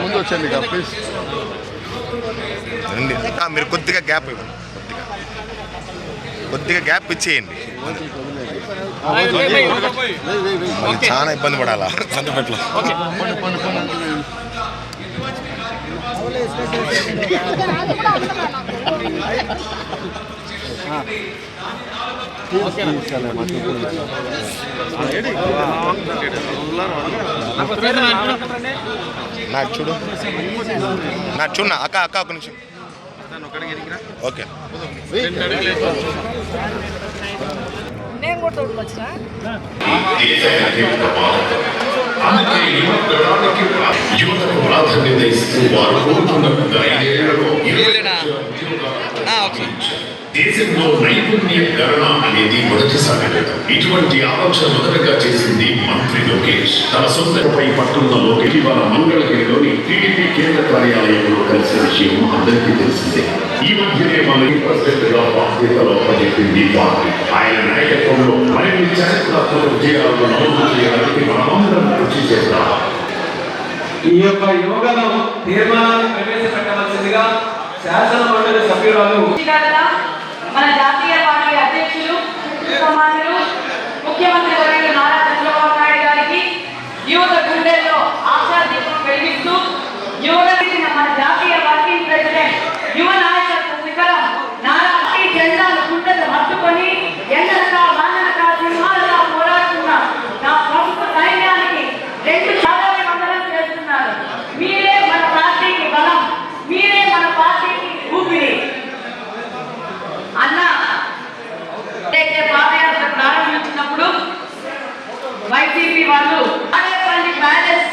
ముందు వచ్చండి ప్లీజ్. మీరు కొద్దిగా గ్యాప్ ఇవ్వండి, కొద్దిగా గ్యాప్ ఇచ్చేయండి. చాలా ఇబ్బంది పడాలా సంతపేటలో. నాకు చూడు, నాకు చూడు అక్క అక్క ఒక నిమిషం. ఓకే యువతకు ప్రాధాన్యత ఇస్తూ వారు కోరుతున్న దేశంలో నైపుణ్యీకరణ అనేది మొదటిసారి. ఇటువంటి ఆలోచన మొదటగా చేసింది మంత్రి లోకేష్. తన సొంతపై పట్టున్న లోకేష్ ఇవాళ మంగళగిరిలోని టీడీపీ కేంద్ర కార్యాలయంలో కలిసిన విషయం అందరికీ తెలిసిందే. ఈ మధ్యనే మన ప్రెసిడెంట్ గా బాధ్యతలో పనిచేసింది పార్టీ. ఆయన నాయకత్వంలో మరిన్ని చారిత్రాత్మక విజయాలను నమోదు చేయడానికి మనమందరం కృషి చేస్తాం. ఈ యొక్క యోగను తీర్మానాన్ని ప్రవేశపెట్టవలసిందిగా శాసన మండలి సభ్యురాలు మన జాతీయ పార్టీ అధ్యక్షులు సమానులు ముఖ్యమంత్రి వర్యులు నారా చంద్రబాబు నాయుడు గారికి యువత గుండెల్లో ఆశాదీపం వెలిగిస్తూ యువతకి మన జాతీయ వర్కింగ్ ప్రెసిడెంట్ యువ నాయకత్వ శిఖరం నారా జెండాను గుండెలు హత్తుకొని ఎండనక వాననక సింహాలుగా పోరాడుతున్న నా ప్రభుత్వ సైన్యానికి 2 శాతాన్ని వందనం చేస్తున్నారు. మీరే మన పార్టీకి బలం, మీరే మన పార్టీకి ఊపిరి. అన్న పాదయాత్ర ప్రారంభించినప్పుడు వైసీపీ వాళ్ళు ఆడేపల్లి బ్యాలెన్స్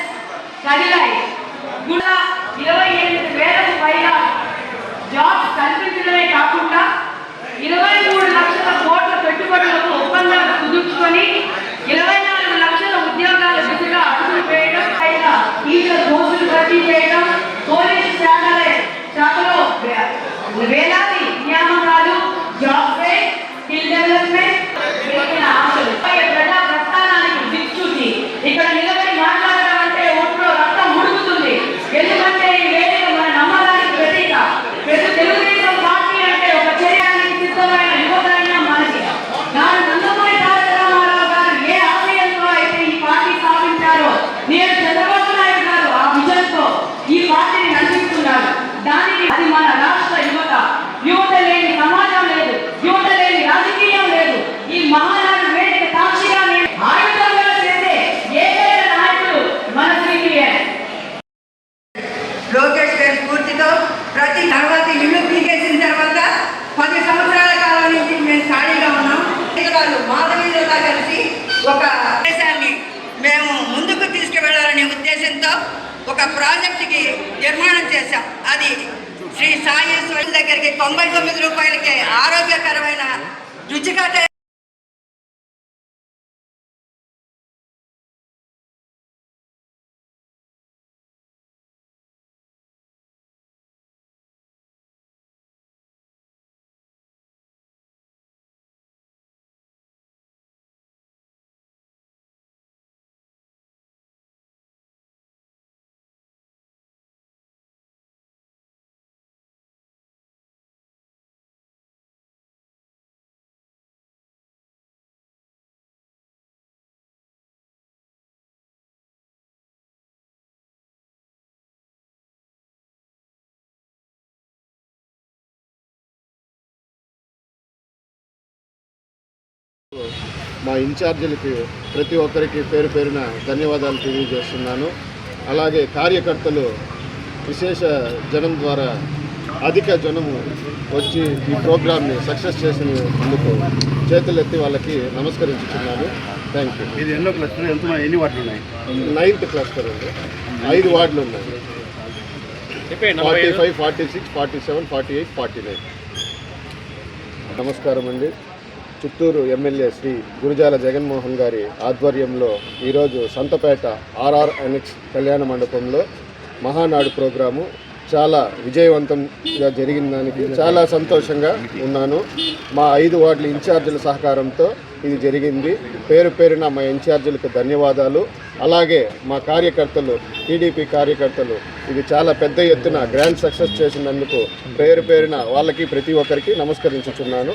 కదిలాయి. 28,000కు పైగా జాబ్స్ కల్పించడమే కాకుండా 23 లక్షల కోట్ల పెట్టుబడులకు ఒప్పందాలు కుదుర్చుకొని 24 లక్షల ఉద్యోగాల దిశగా అడుగులు వేయడం, టీచర్ పోస్టులు భర్తీ చేయడం, పోలీసు శాఖలో వేలాది నియామకాలు, జాబ్ ఫెయిర్, స్కిల్ డెవలప్మెంట్, ఆశలు ప్రజా ప్రస్థానానికి దిక్చూచి ఇక్కడ నిలబడి మాట్లాడడం అంటే ఒంట్లో రక్తం ముడుగుతుంది. ఎందుకంటే ఈ వేదిక మన నమ్మకానికి ప్రతీక. తెలుగుదేశం పార్టీ అంటే ఒక చేయడానికి సిద్ధమైన యువతైనా మనకి. నాడు నందమూరి తారక రామారావు గారు ఏ ఆశయంతో అయితే ఈ పార్టీ స్థాపించారో, నేను చంద్రబాబు నాయుడు గారు ఆ విజన్తో ఈ పార్టీని నడిపిస్తున్నారు. దానికి అది మన రాష్ట్ర యువత. యువత లేని సమాజం లేదు, యువత లేని రాజకీయం లేదు. ఈ మహానాడు వేదిక సాక్షిగా నేను ఆయుధంగా చేసే ఏకైక నాయకుడు మన సీనియర్ లోకేష్ గారి స్ఫూర్తితో ప్రతి తర్వాత ఇల్లు పీకేసిన తర్వాత 10 సంవత్సరాల కాలం నుంచి మేము ఖాళీగా ఉన్నాం. మాధవీలతో కలిసి ఒక దేశాన్ని మేము ముందుకు తీసుకువెళ్ళాలనే ఉద్దేశంతో ఒక ప్రాజెక్టుకి నిర్మాణం చేశాం. అది శ్రీ సాయి స్వయం దగ్గరికి 99 రూపాయలకే ఆరోగ్యకరమైన రుచిగా మా ఇన్ఛార్జీలకి ప్రతి ఒక్కరికి పేరు పేరున ధన్యవాదాలు తెలియజేస్తున్నాను. అలాగే కార్యకర్తలు విశేష జనం ద్వారా అధిక జనము వచ్చి ఈ ప్రోగ్రామ్ని సక్సెస్ చేసినందుకు చేతులెత్తి వాళ్ళకి నమస్కరించుతున్నాను. Thank you. ఇది ఎన్నో క్లస్టర్, ఎన్ని వార్డులు ఉన్నాయి? 9th క్లస్టర్ అండి. 5 వార్డులు ఉన్నాయి. 45, 46, 47, 48, 49. నమస్కారం అండి. చిత్తూరు ఎమ్మెల్యే శ్రీ గురజాల జగన్మోహన్ గారి ఆధ్వర్యంలో ఈరోజు సంతపేట ఆర్ఆర్ ఎన్ఎక్స్ కళ్యాణ మండపంలో మహానాడు ప్రోగ్రాము చాలా విజయవంతంగా జరిగిన దానికి చాలా సంతోషంగా ఉన్నాను. మా 5 వార్డుల ఇన్ఛార్జీల సహకారంతో ఇది జరిగింది. పేరు పేరున మా ఇన్ఛార్జీలకు ధన్యవాదాలు. అలాగే మా కార్యకర్తలు, టీడీపీ కార్యకర్తలు ఇది చాలా పెద్ద ఎత్తున గ్రాండ్ సక్సెస్ చేసినందుకు పేరు పేరున వాళ్ళకి ప్రతి ఒక్కరికి నమస్కరించుచున్నాను.